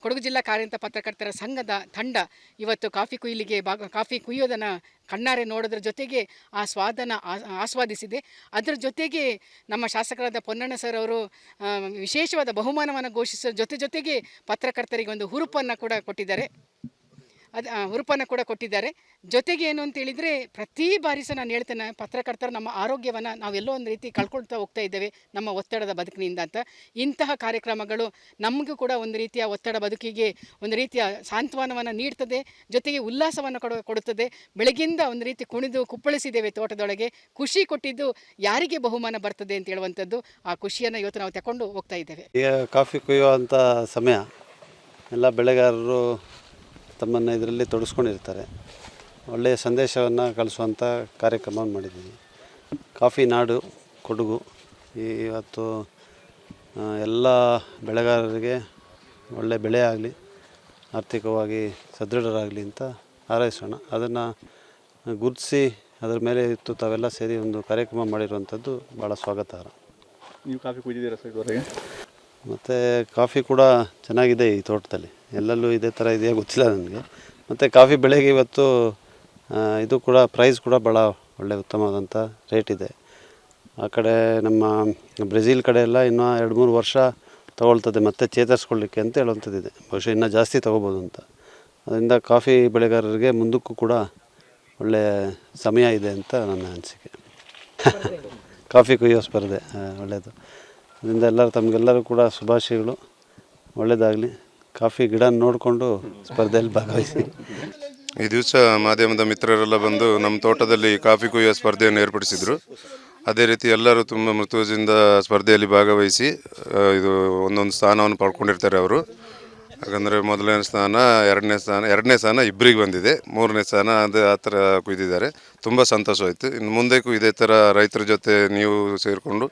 ಕೊಡಗು ಜಿಲ್ಲಾ ಕಾರ್ಯಂತ ಪತ್ರಕರ್ತರ ಸಂಘದ ತಂಡ ಇವತ್ತು ಕಾಫಿ ಕುಯ್ಯೋದನ್ನು ಕಣ್ಣಾರೆ ನೋಡೋದ್ರ ಜೊತೆಗೆ ಆ ಸ್ವಾದನ ಆಸ್ವಾದಿಸಿದೆ. ಅದರ ಜೊತೆಗೆ ನಮ್ಮ ಶಾಸಕರಾದ ಪೊನ್ನಣ್ಣ ಸರ್ ಅವರು ವಿಶೇಷವಾದ ಬಹುಮಾನವನ್ನು ಘೋಷಿಸೋ ಜೊತೆಗೆ ಪತ್ರಕರ್ತರಿಗೆ ಒಂದು ಹುರುಪನ್ನು ಕೂಡ ಕೊಟ್ಟಿದ್ದಾರೆ. ಜೊತೆಗೆ ಏನು ಅಂತ ಹೇಳಿದರೆ, ಪ್ರತಿ ಬಾರಿ ಸಹ ನಾನು ಹೇಳ್ತೇನೆ, ಪತ್ರಕರ್ತರು ನಮ್ಮ ಆರೋಗ್ಯವನ್ನು ನಾವೆಲ್ಲೋ ಒಂದು ರೀತಿ ಕಳ್ಕೊಳ್ತಾ ಹೋಗ್ತಾ ಇದ್ದೇವೆ ನಮ್ಮ ಒತ್ತಡದ ಬದುಕಿನಿಂದ ಅಂತ. ಇಂತಹ ಕಾರ್ಯಕ್ರಮಗಳು ನಮಗೂ ಕೂಡ ಒಂದು ರೀತಿಯ ಒತ್ತಡ ಬದುಕಿಗೆ ಒಂದು ರೀತಿಯ ಸಾಂತ್ವನವನ್ನು ನೀಡ್ತದೆ, ಜೊತೆಗೆ ಉಲ್ಲಾಸವನ್ನು ಕೊಡುತ್ತದೆ. ಬೆಳಗ್ಗಿಂದ ಒಂದು ರೀತಿ ಕುಣಿದು ಕುಪ್ಪಳಿಸಿದ್ದೇವೆ ತೋಟದೊಳಗೆ. ಖುಷಿ ಕೊಟ್ಟಿದ್ದು ಯಾರಿಗೆ ಬಹುಮಾನ ಬರ್ತದೆ ಅಂತ ಹೇಳುವಂಥದ್ದು, ಆ ಖುಷಿಯನ್ನು ಇವತ್ತು ನಾವು ತಗೊಂಡು ಹೋಗ್ತಾ ಇದ್ದೇವೆ. ಈಗ ಕಾಫಿ ಕುಯ್ಯುವಂಥ ಸಮಯ, ಎಲ್ಲ ಬೆಳೆಗಾರರು ತಮ್ಮನ್ನು ಇದರಲ್ಲಿ ತೊಡಗಿಸ್ಕೊಂಡಿರ್ತಾರೆ. ಒಳ್ಳೆಯ ಸಂದೇಶವನ್ನು ಕಳಿಸುವಂಥ ಕಾರ್ಯಕ್ರಮವನ್ನು ಮಾಡಿದ್ದೀವಿ. ಕಾಫಿ ನಾಡು ಕೊಡಗು. ಇವತ್ತು ಎಲ್ಲ ಬೆಳೆಗಾರರಿಗೆ ಒಳ್ಳೆಯ ಬೆಳೆ ಆಗಲಿ, ಆರ್ಥಿಕವಾಗಿ ಸದೃಢರಾಗಲಿ ಅಂತ ಹಾರೈಸೋಣ. ಅದನ್ನು ಗುರುತಿಸಿ ಅದರ ಮೇಲೆ ಇತ್ತು ತಾವೆಲ್ಲ ಸೇರಿ ಒಂದು ಕಾರ್ಯಕ್ರಮ ಮಾಡಿರುವಂಥದ್ದು ಭಾಳ ಸ್ವಾಗತಾರ್ಹ. ನೀವು ಕಾಫಿ ಕುಯ್ದಿದ್ದೀರಾ ಸರ್ ಇದುವರೆಗೆ? ಮತ್ತು ಕಾಫಿ ಕೂಡ ಚೆನ್ನಾಗಿದೆ ಈ ತೋಟದಲ್ಲಿ. ಎಲ್ಲಲ್ಲೂ ಇದೇ ಥರ ಇದೆಯಾ ಗೊತ್ತಿಲ್ಲ ನನಗೆ. ಮತ್ತು ಕಾಫಿ ಬೆಳೆಗೆ ಇವತ್ತು ಇದು ಕೂಡ ಪ್ರೈಸ್ ಕೂಡ ಭಾಳ ಒಳ್ಳೆಯ ಉತ್ತಮವಾದಂಥ ರೇಟ್ ಇದೆ. ಆ ಕಡೆ ನಮ್ಮ ಬ್ರೆಜಿಲ್ ಕಡೆ ಎಲ್ಲ ಇನ್ನೂ 2-3 ವರ್ಷ ತೊಗೊಳ್ತದೆ ಮತ್ತೆ ಚೇತರಿಸ್ಕೊಳ್ಳಿಕ್ಕೆ ಅಂತ ಹೇಳುವಂಥದ್ದಿದೆ. ಬಹುಶಃ ಇನ್ನೂ ಜಾಸ್ತಿ ತೊಗೋಬೋದು ಅಂತ. ಅದರಿಂದ ಕಾಫಿ ಬೆಳೆಗಾರರಿಗೆ ಮುಂದಕ್ಕೂ ಕೂಡ ಒಳ್ಳೆಯ ಸಮಯ ಇದೆ ಅಂತ ನನ್ನ ಅನಿಸಿಕೆ. ಕಾಫಿ ಕುಯ್ಯೋ ಸ್ಪರ್ಧೆ ಒಳ್ಳೆಯದು. ಅದರಿಂದ ತಮಗೆಲ್ಲರೂ ಕೂಡ ಶುಭಾಶಯಗಳು. ಒಳ್ಳೆಯದಾಗಲಿ. ಕಾಫಿ ಗಿಡ ನೋಡಿಕೊಂಡು ಸ್ಪರ್ಧೆಯಲ್ಲಿ ಭಾಗವಹಿಸಿ. ಈ ದಿವಸ ಮಾಧ್ಯಮದ ಮಿತ್ರರೆಲ್ಲ ಬಂದು ನಮ್ಮ ತೋಟದಲ್ಲಿ ಕಾಫಿ ಕುಯ್ಯೋ ಸ್ಪರ್ಧೆಯನ್ನು ಏರ್ಪಡಿಸಿದರು. ಅದೇ ರೀತಿ ಎಲ್ಲರೂ ತುಂಬ ಮೃದುವಿಂದ ಸ್ಪರ್ಧೆಯಲ್ಲಿ ಭಾಗವಹಿಸಿ ಇದು ಒಂದೊಂದು ಸ್ಥಾನವನ್ನು ಪಡ್ಕೊಂಡಿರ್ತಾರೆ ಅವರು. ಯಾಕಂದರೆ ಮೊದಲನೇ ಸ್ಥಾನ, ಎರಡನೇ ಸ್ಥಾನ ಇಬ್ಬರಿಗೆ ಬಂದಿದೆ, 3ನೇ ಸ್ಥಾನ ಅದು ಆ ಥರ ಕುಯ್ದಿದ್ದಾರೆ. ತುಂಬ ಸಂತೋಷವಾಯಿತು. ಇನ್ನು ಮುಂದಕ್ಕೂ ಇದೇ ಥರ ರೈತರ ಜೊತೆ ನೀವು ಸೇರಿಕೊಂಡು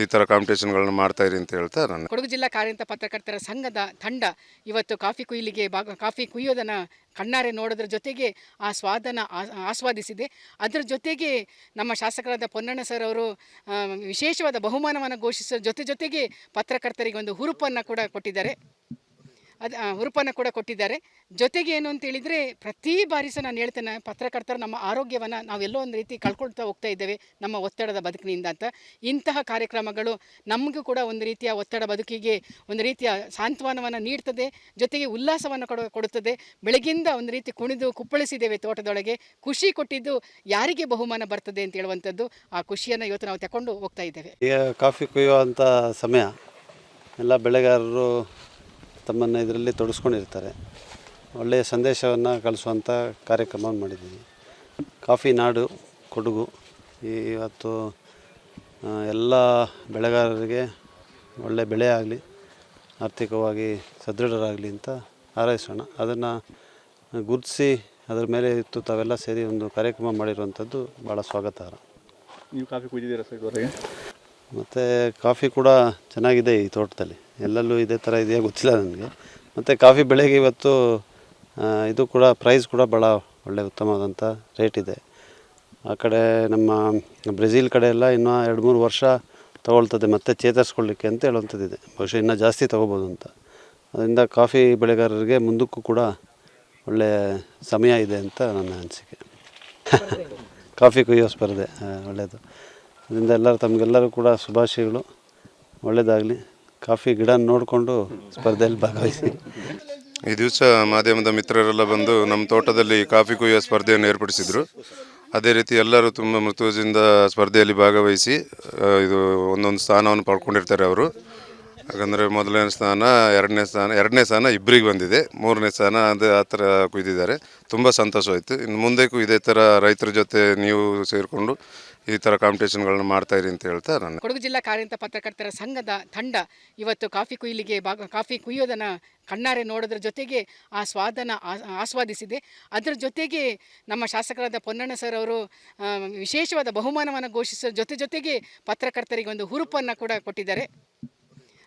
ಈ ಥರ ಕಾಂಪಿಟೇಷನ್ಗಳನ್ನ ಮಾಡ್ತಾಯಿರಿ ಅಂತ ಹೇಳ್ತಾ ನಾನು. ಕೊಡಗು ಜಿಲ್ಲಾ ಕಾರ್ಯಂತ ಪತ್ರಕರ್ತರ ಸಂಘದ ತಂಡ ಇವತ್ತು ಕಾಫಿ ಕುಯ್ಯೋದನ್ನು ಕಣ್ಣಾರೆ ನೋಡೋದ್ರ ಜೊತೆಗೆ ಆ ಸ್ವಾದನ ಆಸ್ವಾದಿಸಿದೆ. ಅದರ ಜೊತೆಗೆ ನಮ್ಮ ಶಾಸಕರಾದ ಪೊನ್ನಣ್ಣ ಸರ್ ಅವರು ವಿಶೇಷವಾದ ಬಹುಮಾನವನ್ನು ಘೋಷಿಸೋ ಜೊತೆಗೆ ಪತ್ರಕರ್ತರಿಗೆ ಒಂದು ಹುರುಪನ್ನು ಕೂಡ ಕೊಟ್ಟಿದ್ದಾರೆ. ಜೊತೆಗೆ ಏನು ಅಂತ ಹೇಳಿದರೆ, ಪ್ರತಿ ಬಾರಿ ಸಹ ನಾನು ಹೇಳ್ತೇನೆ, ಪತ್ರಕರ್ತರು ನಮ್ಮ ಆರೋಗ್ಯವನ್ನು ನಾವೆಲ್ಲೋ ಒಂದು ರೀತಿ ಕಳ್ಕೊಳ್ತಾ ಹೋಗ್ತಾ ಇದ್ದೇವೆ ನಮ್ಮ ಒತ್ತಡದ ಬದುಕಿನಿಂದ ಅಂತ. ಇಂತಹ ಕಾರ್ಯಕ್ರಮಗಳು ನಮಗೂ ಕೂಡ ಒಂದು ರೀತಿಯ ಒತ್ತಡ ಬದುಕಿಗೆ ಒಂದು ರೀತಿಯ ಸಾಂತ್ವನವನ್ನು ನೀಡ್ತದೆ, ಜೊತೆಗೆ ಉಲ್ಲಾಸವನ್ನು ಕೊಡುತ್ತದೆ. ಬೆಳಗ್ಗಿಂದ ಒಂದು ರೀತಿ ಕುಣಿದು ಕುಪ್ಪಳಿಸಿದ್ದೇವೆ ತೋಟದೊಳಗೆ. ಖುಷಿ ಕೊಟ್ಟಿದ್ದು ಯಾರಿಗೆ ಬಹುಮಾನ ಬರ್ತದೆ ಅಂತ ಹೇಳುವಂಥದ್ದು, ಆ ಖುಷಿಯನ್ನು ಇವತ್ತು ನಾವು ತಗೊಂಡು ಹೋಗ್ತಾ ಇದ್ದೇವೆ. ಈಗ ಕಾಫಿ ಕುಯ್ಯುವಂಥ ಸಮಯ, ಎಲ್ಲ ಬೆಳೆಗಾರರು ತಮ್ಮನ್ನು ಇದರಲ್ಲಿ ತೊಡಗಿಸ್ಕೊಂಡಿರ್ತಾರೆ. ಒಳ್ಳೆಯ ಸಂದೇಶವನ್ನು ಕಳಿಸುವಂಥ ಕಾರ್ಯಕ್ರಮವನ್ನು ಮಾಡಿದ್ದೀವಿ. ಕಾಫಿ ನಾಡು ಕೊಡಗು. ಇವತ್ತು ಎಲ್ಲ ಬೆಳೆಗಾರರಿಗೆ ಒಳ್ಳೆಯ ಬೆಳೆ ಆಗಲಿ, ಆರ್ಥಿಕವಾಗಿ ಸದೃಢರಾಗಲಿ ಅಂತ ಹಾರೈಸೋಣ. ಅದನ್ನು ಗುರುತಿಸಿ ಅದರ ಮೇಲೆ ಇತ್ತು ತಾವೆಲ್ಲ ಸೇರಿ ಒಂದು ಕಾರ್ಯಕ್ರಮ ಮಾಡಿರುವಂಥದ್ದು ಭಾಳ ಸ್ವಾಗತಾರ್ಹ. ನೀವು ಕಾಫಿ ಕುಯ್ದಿದ್ದೀರಾ ಸರ್ ಇದುವರೆಗೆ? ಮತ್ತು ಕಾಫಿ ಕೂಡ ಚೆನ್ನಾಗಿದೆ ಈ ತೋಟದಲ್ಲಿ. ಎಲ್ಲಲ್ಲೂ ಇದೇ ಥರ ಇದೆಯಾ ಗೊತ್ತಿಲ್ಲ ನನಗೆ. ಮತ್ತು ಕಾಫಿ ಬೆಳೆಗೆ ಇವತ್ತು ಇದು ಕೂಡ ಪ್ರೈಸ್ ಕೂಡ ಭಾಳ ಒಳ್ಳೆಯ ಉತ್ತಮವಾದಂಥ ರೇಟ್ ಇದೆ. ಆ ಕಡೆ ನಮ್ಮ ಬ್ರೆಜಿಲ್ ಕಡೆ ಎಲ್ಲ ಇನ್ನೂ 2-3 ವರ್ಷ ತೊಗೊಳ್ತದೆ ಮತ್ತೆ ಚೇತರಿಸ್ಕೊಳ್ಳಿಕ್ಕೆ ಅಂತ ಹೇಳುವಂಥದ್ದಿದೆ. ಬಹುಶಃ ಇನ್ನೂ ಜಾಸ್ತಿ ತೊಗೋಬೋದು ಅಂತ. ಅದರಿಂದ ಕಾಫಿ ಬೆಳೆಗಾರರಿಗೆ ಮುಂದಕ್ಕೂ ಕೂಡ ಒಳ್ಳೆಯ ಸಮಯ ಇದೆ ಅಂತ ನನ್ನ ಅನಿಸಿಕೆ. ಕಾಫಿ ಕುಯ್ಯೋ ಸ್ಪರ್ಧೆ ಒಳ್ಳೆಯದು. ಅದರಿಂದ ತಮಗೆಲ್ಲರೂ ಕೂಡ ಶುಭಾಶಯಗಳು. ಒಳ್ಳೆಯದಾಗಲಿ. ಕಾಫಿ ಗಿಡ ನೋಡಿಕೊಂಡು ಸ್ಪರ್ಧೆಯಲ್ಲಿ ಭಾಗವಹಿಸಿ. ಈ ದಿವಸ ಮಾಧ್ಯಮದ ಮಿತ್ರರೆಲ್ಲ ಬಂದು ನಮ್ಮ ತೋಟದಲ್ಲಿ ಕಾಫಿ ಕುಯ್ಯೋ ಸ್ಪರ್ಧೆಯನ್ನು ಏರ್ಪಡಿಸಿದರು. ಅದೇ ರೀತಿ ಎಲ್ಲರೂ ತುಂಬ ಮೃದುವಿಂದ ಸ್ಪರ್ಧೆಯಲ್ಲಿ ಭಾಗವಹಿಸಿ ಇದು ಒಂದೊಂದು ಸ್ಥಾನವನ್ನು ಪಡ್ಕೊಂಡಿರ್ತಾರೆ ಅವರು. ಯಾಕಂದರೆ ಮೊದಲನೇ ಸ್ಥಾನ, ಎರಡನೇ ಸ್ಥಾನ ಇಬ್ಬರಿಗೆ ಬಂದಿದೆ, 3ನೇ ಸ್ಥಾನ ಅದು ಆ ಥರ ಕುಯ್ದಿದ್ದಾರೆ. ತುಂಬ ಸಂತೋಷವಾಯಿತು. ಇನ್ನು ಮುಂದಕ್ಕೂ ಇದೇ ಥರ ರೈತರ ಜೊತೆ ನೀವು ಸೇರಿಕೊಂಡು ಈ ಥರ ಕಾಂಪಿಟೇಷನ್ಗಳನ್ನ ಮಾಡ್ತಾಯಿರಿ ಅಂತ ಹೇಳ್ತಾ ನಾನು. ಕೊಡಗು ಜಿಲ್ಲಾ ಕಾರ್ಯಂತ ಪತ್ರಕರ್ತರ ಸಂಘದ ತಂಡ ಇವತ್ತು ಕಾಫಿ ಕುಯ್ಯೋದನ್ನು ಕಣ್ಣಾರೆ ನೋಡೋದ್ರ ಜೊತೆಗೆ ಆ ಸ್ವಾದನ ಆಸ್ವಾದಿಸಿದೆ. ಅದರ ಜೊತೆಗೆ ನಮ್ಮ ಶಾಸಕರಾದ ಪೊನ್ನಣ್ಣ ಸರ್ ಅವರು ವಿಶೇಷವಾದ ಬಹುಮಾನವನ್ನು ಘೋಷಿಸೋ ಜೊತೆಗೆ ಪತ್ರಕರ್ತರಿಗೆ ಒಂದು ಹುರುಪನ್ನು ಕೂಡ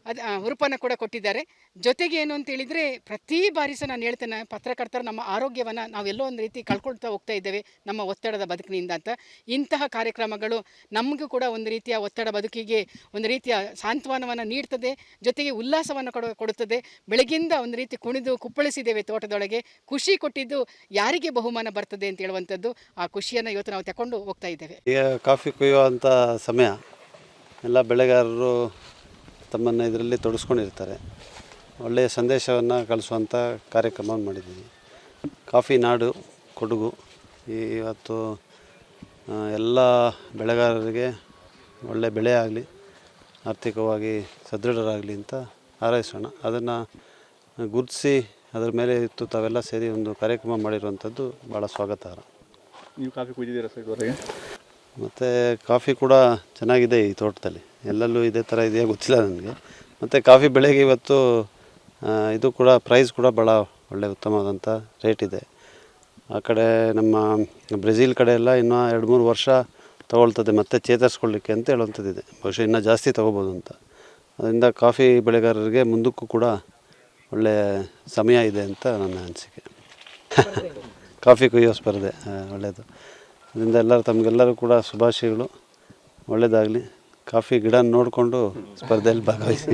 ಅದು ಹುರುಪನ್ನು ಕೂಡ ಕೊಟ್ಟಿದ್ದಾರೆ. ಜೊತೆಗೆ ಏನು ಅಂತ ಹೇಳಿದರೆ ಪ್ರತಿ ಬಾರಿ ಸಹ ನಾನು ಹೇಳ್ತೇನೆ, ಪತ್ರಕರ್ತರು ನಮ್ಮ ಆರೋಗ್ಯವನ್ನು ನಾವೆಲ್ಲೋ ಒಂದು ರೀತಿ ಕಳ್ಕೊಳ್ತಾ ಹೋಗ್ತಾ ಇದ್ದೇವೆ ನಮ್ಮ ಒತ್ತಡದ ಬದುಕಿನಿಂದ ಅಂತ. ಇಂತಹ ಕಾರ್ಯಕ್ರಮಗಳು ನಮಗೂ ಕೂಡ ಒಂದು ರೀತಿಯ ಒತ್ತಡ ಬದುಕಿಗೆ ಒಂದು ರೀತಿಯ ಸಾಂತ್ವನವನ್ನು ನೀಡ್ತದೆ, ಜೊತೆಗೆ ಉಲ್ಲಾಸವನ್ನು ಕೊಡುತ್ತದೆ. ಬೆಳಗಿಂದ ಒಂದು ರೀತಿ ಕುಣಿದು ಕುಪ್ಪಳಿಸಿದ್ದೇವೆ ತೋಟದೊಳಗೆ. ಖುಷಿ ಕೊಟ್ಟಿದ್ದು ಯಾರಿಗೆ ಬಹುಮಾನ ಬರ್ತದೆ ಅಂತ ಹೇಳುವಂಥದ್ದು, ಆ ಖುಷಿಯನ್ನು ಇವತ್ತು ನಾವು ತಗೊಂಡು ಹೋಗ್ತಾ ಇದ್ದೇವೆ. ಈಗ ಕಾಫಿ ಕುಯ್ಯುವಂಥ ಸಮಯ, ಎಲ್ಲ ಬೆಳೆಗಾರರು ತಮ್ಮನ್ನು ಇದರಲ್ಲಿ ತೊಡಗಿಸ್ಕೊಂಡಿರ್ತಾರೆ. ಒಳ್ಳೆಯ ಸಂದೇಶವನ್ನು ಕಳಿಸುವಂಥ ಕಾರ್ಯಕ್ರಮವನ್ನು ಮಾಡಿದ್ದೀವಿ. ಕಾಫಿ ನಾಡು ಕೊಡಗು. ಇವತ್ತು ಎಲ್ಲ ಬೆಳೆಗಾರರಿಗೆ ಒಳ್ಳೆಯ ಬೆಳೆ ಆಗಲಿ, ಆರ್ಥಿಕವಾಗಿ ಸದೃಢರಾಗಲಿ ಅಂತ ಹಾರೈಸೋಣ. ಅದನ್ನು ಗುರುತಿಸಿ ಅದರ ಮೇಲೆ ಇತ್ತು ತಾವೆಲ್ಲ ಸೇರಿ ಒಂದು ಕಾರ್ಯಕ್ರಮ ಮಾಡಿರುವಂಥದ್ದು ಭಾಳ ಸ್ವಾಗತಾರ್ಹ. ನೀವು ಕಾಫಿ ಕುಯ್ದಿದ್ದೀರಾ ಸರ್ ಇದುವರೆಗೆ? ಮತ್ತು ಕಾಫಿ ಕೂಡ ಚೆನ್ನಾಗಿದೆ ಈ ತೋಟದಲ್ಲಿ. ಎಲ್ಲೆಲ್ಲೂ ಇದೇ ಥರ ಇದೆಯಾ ಗೊತ್ತಿಲ್ಲ ನನಗೆ. ಮತ್ತು ಕಾಫಿ ಬೆಳೆಗೆ ಇವತ್ತು ಇದು ಕೂಡ ಪ್ರೈಸ್ ಕೂಡ ಭಾಳ ಒಳ್ಳೆಯ ಉತ್ತಮವಾದಂಥ ರೇಟ್ ಇದೆ. ಆ ಕಡೆ ನಮ್ಮ ಬ್ರೆಜಿಲ್ ಕಡೆ ಎಲ್ಲ ಇನ್ನೂ 2-3 ವರ್ಷ ತೊಗೊಳ್ತದೆ ಮತ್ತೆ ಚೇತರಿಸ್ಕೊಳ್ಳಿಕ್ಕೆ ಅಂತ ಹೇಳುವಂಥದ್ದಿದೆ. ಬಹುಶಃ ಇನ್ನೂ ಜಾಸ್ತಿ ತೊಗೋಬೋದು ಅಂತ. ಅದರಿಂದ ಕಾಫಿ ಬೆಳೆಗಾರರಿಗೆ ಮುಂದಕ್ಕೂ ಕೂಡ ಒಳ್ಳೆಯ ಸಮಯ ಇದೆ ಅಂತ ನನ್ನ ಅನಿಸಿಕೆ. ಕಾಫಿ ಕುಯ್ಯೋ ಸ್ಪರ್ಧೆ ಒಳ್ಳೆಯದು. ಅದರಿಂದ ಎಲ್ಲರೂ ತಮಗೆಲ್ಲರೂ ಕೂಡ ಶುಭಾಶಯಗಳು, ಒಳ್ಳೆಯದಾಗಲಿ. ಕಾಫಿ ಗಿಡ ನೋಡಿಕೊಂಡು ಸ್ಪರ್ಧೆಯಲ್ಲಿ ಭಾಗವಹಿಸಿ.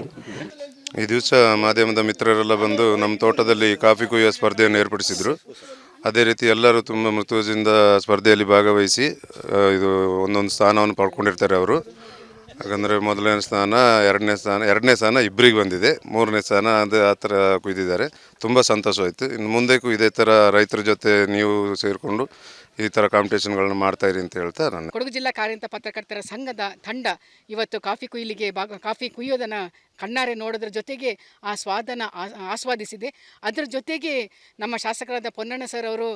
ಈ ದಿವಸ ಮಾಧ್ಯಮದ ಮಿತ್ರರೆಲ್ಲ ಬಂದು ನಮ್ಮ ತೋಟದಲ್ಲಿ ಕಾಫಿ ಕುಯ್ಯುವ ಸ್ಪರ್ಧೆಯನ್ನು ಏರ್ಪಡಿಸಿದರು. ಅದೇ ರೀತಿ ಎಲ್ಲರೂ ತುಂಬ ಮೃದುವಿಂದ ಸ್ಪರ್ಧೆಯಲ್ಲಿ ಭಾಗವಹಿಸಿ ಇದು ಒಂದೊಂದು ಸ್ಥಾನವನ್ನು ಪಡ್ಕೊಂಡಿರ್ತಾರೆ ಅವರು. ಯಾಕಂದರೆ ಮೊದಲನೇ ಸ್ಥಾನ, ಎರಡನೇ ಸ್ಥಾನ ಇಬ್ಬರಿಗೆ ಬಂದಿದೆ, 3ನೇ ಸ್ಥಾನ ಅದು ಆ ಥರ ಕುಯ್ದಿದ್ದಾರೆ. ತುಂಬ ಸಂತೋಷವಾಯಿತು. ಇನ್ನು ಮುಂದಕ್ಕೂ ಇದೇ ಥರ ರೈತರ ಜೊತೆ ನೀವು ಸೇರಿಕೊಂಡು ಈ ಥರ ಕಾಂಪಿಟೇಷನ್ಗಳನ್ನ ಮಾಡ್ತಾಯಿರಿ ಅಂತ ಹೇಳ್ತಾ ನಾನು. ಕೊಡಗು ಜಿಲ್ಲಾ ಕಾರ್ಯನಿರತ ಪತ್ರಕರ್ತರ ಸಂಘದ ತಂಡ ಇವತ್ತು ಕಾಫಿ ಕುಯ್ಲಿಗೆ ಕಾಫಿ ಕುಯ್ಯೋದನ್ನು ಕಣ್ಣಾರೆ ನೋಡೋದ್ರ ಜೊತೆಗೆ ಆ ಸ್ವಾದನ್ನು ಆಸ್ವಾದಿಸಿದೆ. ಅದರ ಜೊತೆಗೆ ನಮ್ಮ ಶಾಸಕರಾದ ಪೊನ್ನಣ್ಣ ಸರ್ ಅವರು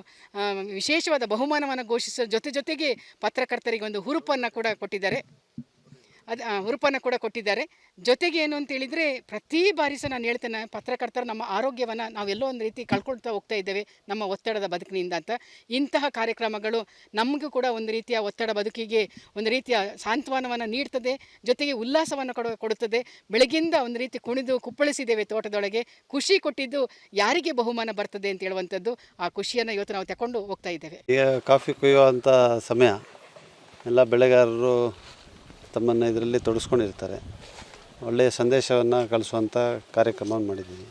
ವಿಶೇಷವಾದ ಬಹುಮಾನವನ್ನು ಘೋಷಿಸೋ ಜೊತೆಗೆ ಪತ್ರಕರ್ತರಿಗೆ ಒಂದು ಹುರುಪನ್ನು ಕೂಡ ಕೊಟ್ಟಿದ್ದಾರೆ. ಜೊತೆಗೆ ಏನು ಅಂತ ಹೇಳಿದರೆ ಪ್ರತಿ ಬಾರಿ ಸಹ ನಾನು ಹೇಳ್ತೇನೆ, ಪತ್ರಕರ್ತರು ನಮ್ಮ ಆರೋಗ್ಯವನ್ನು ನಾವೆಲ್ಲೋ ಒಂದು ರೀತಿ ಕಳ್ಕೊಳ್ತಾ ಹೋಗ್ತಾ ಇದ್ದೇವೆ ನಮ್ಮ ಒತ್ತಡದ ಬದುಕಿನಿಂದ ಅಂತ. ಇಂತಹ ಕಾರ್ಯಕ್ರಮಗಳು ನಮಗೂ ಕೂಡ ಒಂದು ರೀತಿಯ ಒತ್ತಡ ಬದುಕಿಗೆ ಒಂದು ರೀತಿಯ ಸಾಂತ್ವನವನ್ನು ನೀಡ್ತದೆ, ಜೊತೆಗೆ ಉಲ್ಲಾಸವನ್ನು ಕೊಡುತ್ತದೆ. ಬೆಳಗಿಂದ ಒಂದು ರೀತಿ ಕುಣಿದು ಕುಪ್ಪಳಿಸಿದ್ದೇವೆ ತೋಟದೊಳಗೆ. ಖುಷಿ ಕೊಟ್ಟಿದ್ದು ಯಾರಿಗೆ ಬಹುಮಾನ ಬರ್ತದೆ ಅಂತ ಹೇಳುವಂಥದ್ದು, ಆ ಖುಷಿಯನ್ನು ಇವತ್ತು ನಾವು ತಗೊಂಡು ಹೋಗ್ತಾ ಇದ್ದೇವೆ. ಈಗ ಕಾಫಿ ಕುಯ್ಯುವಂಥ ಸಮಯ, ಎಲ್ಲ ಬೆಳೆಗಾರರು ತಮ್ಮನ್ನು ಇದರಲ್ಲಿ ತೊಡಗಿಸ್ಕೊಂಡಿರ್ತಾರೆ. ಒಳ್ಳೆಯ ಸಂದೇಶವನ್ನು ಕಳಿಸುವಂಥ ಕಾರ್ಯಕ್ರಮವನ್ನು ಮಾಡಿದ್ದೀವಿ.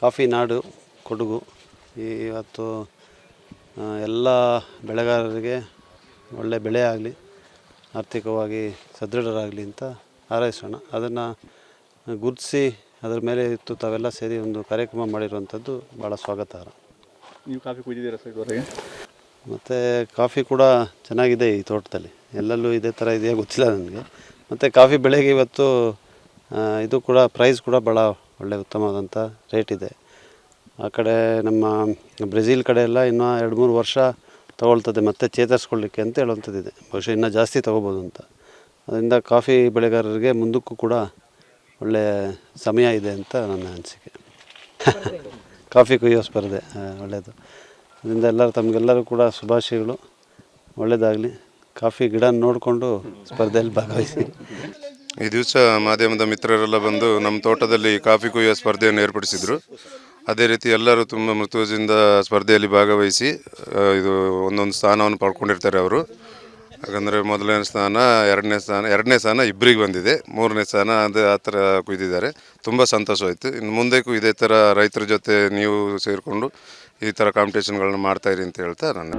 ಕಾಫಿ ನಾಡು ಕೊಡಗು. ಇವತ್ತು ಎಲ್ಲ ಬೆಳೆಗಾರರಿಗೆ ಒಳ್ಳೆಯ ಬೆಳೆ ಆಗಲಿ, ಆರ್ಥಿಕವಾಗಿ ಸದೃಢರಾಗಲಿ ಅಂತ ಹಾರೈಸೋಣ. ಅದನ್ನು ಗುರುತಿಸಿ ಅದರ ಮೇಲೆ ಇತ್ತು ತಾವೆಲ್ಲ ಸೇರಿ ಒಂದು ಕಾರ್ಯಕ್ರಮ ಮಾಡಿರುವಂಥದ್ದು ಭಾಳ ಸ್ವಾಗತಾರ್ಹ. ನೀವು ಕಾಫಿ ಕುಯ್ದಿದ್ದೀರಾ ಸರ್ ಇದುವರೆಗೆ? ಮತ್ತು ಕಾಫಿ ಕೂಡ ಚೆನ್ನಾಗಿದೆ ಈ ತೋಟದಲ್ಲಿ. ಎಲ್ಲೆಲ್ಲೂ ಇದೇ ಥರ ಇದೆಯಾ ಗೊತ್ತಿಲ್ಲ ನನಗೆ. ಮತ್ತು ಕಾಫಿ ಬೆಳೆಗೆ ಇವತ್ತು ಇದು ಕೂಡ ಪ್ರೈಸ್ ಕೂಡ ಭಾಳ ಒಳ್ಳೆಯ ಉತ್ತಮವಾದಂಥ ರೇಟ್ ಇದೆ. ಆ ಕಡೆ ನಮ್ಮ ಬ್ರೆಜಿಲ್ ಕಡೆ ಎಲ್ಲ ಇನ್ನೂ 2-3 ವರ್ಷ ತೊಗೊಳ್ತದೆ ಮತ್ತೆ ಚೇತರಿಸ್ಕೊಳ್ಳಿಕ್ಕೆ ಅಂತ ಹೇಳುವಂಥದ್ದಿದೆ. ಬಹುಶಃ ಇನ್ನೂ ಜಾಸ್ತಿ ತೊಗೋಬೋದು ಅಂತ. ಅದರಿಂದ ಕಾಫಿ ಬೆಳೆಗಾರರಿಗೆ ಮುಂದಕ್ಕೂ ಕೂಡ ಒಳ್ಳೆಯ ಸಮಯ ಇದೆ ಅಂತ ನನ್ನ ಅನಿಸಿಕೆ. ಕಾಫಿ ಕುಯ್ಯೋ ಸ್ಪರ್ಧೆ ಒಳ್ಳೆಯದು. ಅದರಿಂದ ಎಲ್ಲರೂ ತಮಗೆಲ್ಲರೂ ಕೂಡ ಶುಭಾಶಯಗಳು, ಒಳ್ಳೆಯದಾಗಲಿ. ಕಾಫಿ ಗಿಡ ನೋಡಿಕೊಂಡು ಸ್ಪರ್ಧೆಯಲ್ಲಿ ಭಾಗವಹಿಸಿ. ಈ ದಿವಸ ಮಾಧ್ಯಮದ ಮಿತ್ರರೆಲ್ಲ ಬಂದು ನಮ್ಮ ತೋಟದಲ್ಲಿ ಕಾಫಿ ಕುಯ್ಯುವ ಸ್ಪರ್ಧೆಯನ್ನು ಏರ್ಪಡಿಸಿದರು. ಅದೇ ರೀತಿ ಎಲ್ಲರೂ ತುಂಬ ಮೃದುವಿಂದ ಸ್ಪರ್ಧೆಯಲ್ಲಿ ಭಾಗವಹಿಸಿ ಇದು ಒಂದೊಂದು ಸ್ಥಾನವನ್ನು ಪಡ್ಕೊಂಡಿರ್ತಾರೆ ಅವರು. ಯಾಕಂದರೆ ಮೊದಲನೇ ಸ್ಥಾನ, ಎರಡನೇ ಸ್ಥಾನ ಇಬ್ಬರಿಗೆ ಬಂದಿದೆ, 3ನೇ ಸ್ಥಾನ ಅದು ಆ ಥರ ಕುಯ್ದಿದ್ದಾರೆ. ತುಂಬ ಸಂತೋಷವಾಯಿತು. ಇನ್ನು ಮುಂದಕ್ಕೂ ಇದೇ ಥರ ರೈತರ ಜೊತೆ ನೀವು ಸೇರಿಕೊಂಡು ಈ ಥರ ಕಾಂಪಿಟೇಷನ್ಗಳನ್ನ ಮಾಡ್ತಾಯಿರಿ ಅಂತ ಹೇಳ್ತಾ ನಾನು.